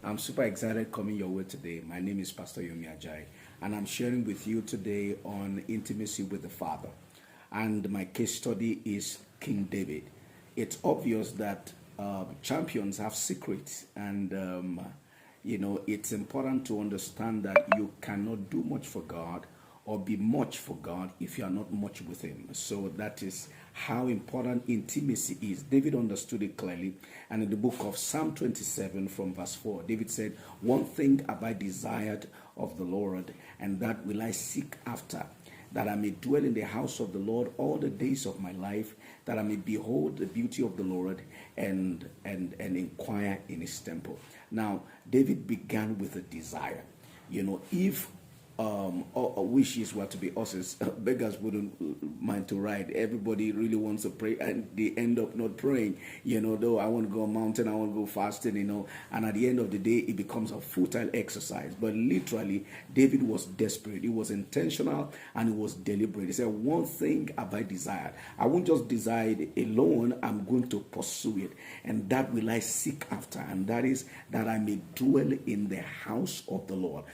I'm super excited coming your way today. My name is Pastor Yomi Ajayi, and I'm sharing with you today on intimacy with the Father. And my case study is King David. It's obvious that champions have secrets, and it's important to understand that you cannot do much for God or be much for God if you are not much with Him. So that is how important intimacy is. David understood it clearly. And in the book of Psalm 27 from verse 4, David said, "One thing have I desired of the Lord, and that will I seek after, that I may dwell in the house of the Lord all the days of my life, that I may behold the beauty of the Lord and inquire in His temple." Now, David began with a desire. If wishes were to be horses, beggars wouldn't mind to ride. Everybody really wants to pray, and they end up not praying. Though I want to go on mountain, I want to go fasting, and at the end of the day, it becomes a futile exercise. But literally, David was desperate. He was intentional, and he was deliberate. He said, "One thing have I desired. I won't just desire it alone. I'm going to pursue it, and that will I seek after, and that is that I may dwell in the house of the Lord."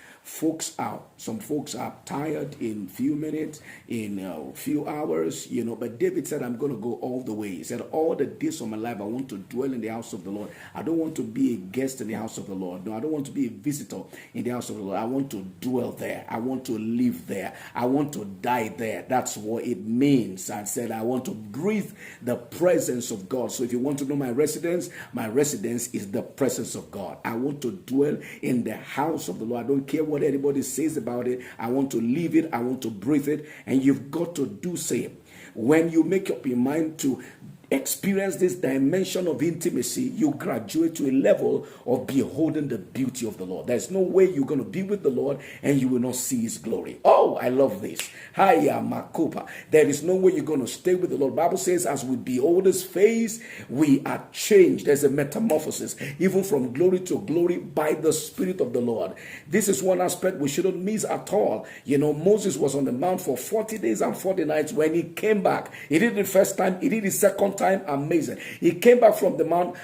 Some folks are tired in few minutes, in few hours, but David said, "I'm going to go all the way." He said, "All the days of my life, I want to dwell in the house of the Lord. I don't want to be a guest in the house of the Lord. No, I don't want to be a visitor in the house of the Lord. I want to dwell there. I want to live there. I want to die there." That's what it means. I said, "I want to breathe the presence of God." So if you want to know my residence is the presence of God. I want to dwell in the house of the Lord. I don't care what anybody says about it. I want to live it. I want to breathe it. And you've got to do same. When you make up your mind to experience this dimension of intimacy, you graduate to a level of beholding the beauty of the Lord. There's no way you're going to be with the Lord and you will not see His glory. Oh, I love this. Haya makopa. There is no way you're going to stay with the Lord. The Bible says, as we behold His face, we are changed. There's a metamorphosis, even from glory to glory by the Spirit of the Lord. This is one aspect we shouldn't miss at all. Moses was on the mount for 40 days and 40 nights. When he came back, he did it the first time, he did it the second time. Amazing. He came back from the mount.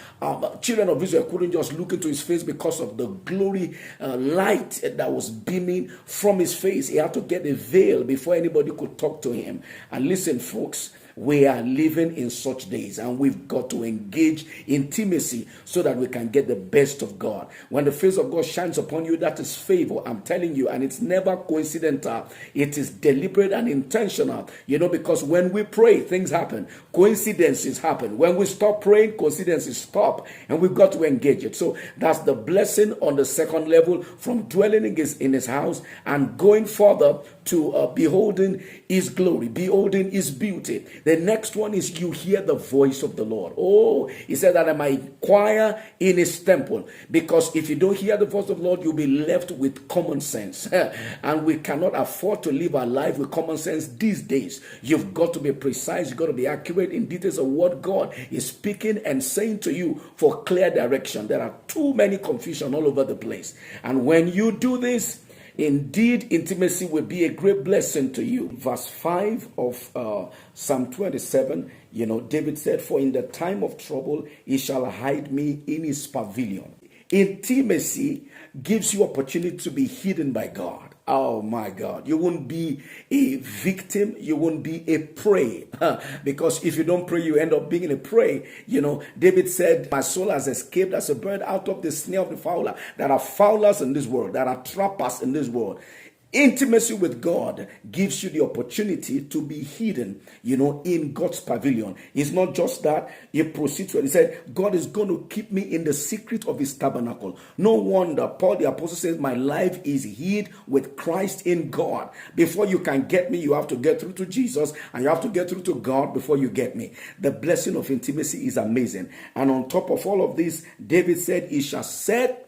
Children of Israel couldn't just look into his face because of the glory light that was beaming from his face. He had to get a veil before anybody could talk to him. And listen, folks, we are living in such days, and we've got to engage intimacy so that we can get the best of God. When the face of God shines upon you, that is favor. I'm telling you, and it's never coincidental. It is deliberate and intentional, because when we pray, things happen. Coincidences happen. When we stop praying, coincidences stop, and we've got to engage it. So that's the blessing on the second level, from dwelling in His house and going further to beholding His glory, beholding His beauty. The next one is you hear the voice of the Lord. Oh, He said that I might inquire in His temple. Because if you don't hear the voice of the Lord, you'll be left with common sense. And we cannot afford to live our life with common sense these days. You've got to be precise. You've got to be accurate in details of what God is speaking and saying to you for clear direction. There are too many confusion all over the place. And when you do this, indeed, intimacy will be a great blessing to you. Verse 5 of Psalm 27, David said, "For in the time of trouble, He shall hide me in His pavilion." Intimacy gives you opportunity to be hidden by God. Oh my God. You won't be a victim. You won't be a prey. Because if you don't pray, you end up being a prey. David said, "My soul has escaped as a bird out of the snare of the fowler." There are fowlers in this world. There are trappers in this world. Intimacy with God gives you the opportunity to be hidden, in God's pavilion. It's not just that. He proceeds he said, God is going to keep me in the secret of His tabernacle. No wonder Paul the apostle says, "My life is hid with Christ in God." Before you can get me, you have to get through to Jesus, and you have to get through to God before you get me. The blessing of intimacy is amazing. And on top of all of this, David said, "He shall set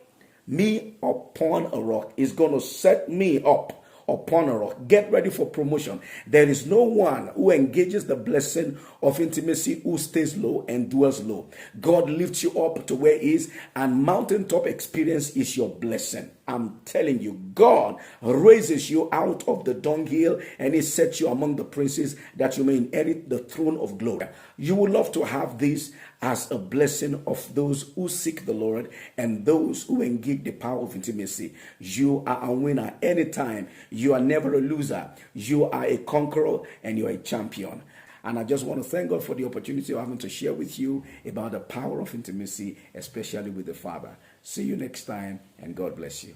me upon a rock." He's going to set me up upon a rock. Get ready for promotion. There is no one who engages the blessing of intimacy who stays low and dwells low. God lifts you up to where He is, and mountaintop experience is your blessing. I'm telling you, God raises you out of the dunghill and he sets you among the princes that you may inherit the throne of glory. You would love to have this as a blessing of those who seek the Lord and those who engage the power of intimacy. You are a winner anytime. You are never a loser. You are a conqueror and you are a champion. And I just want to thank God for the opportunity of having to share with you about the power of intimacy, especially with the Father. See you next time, and God bless you.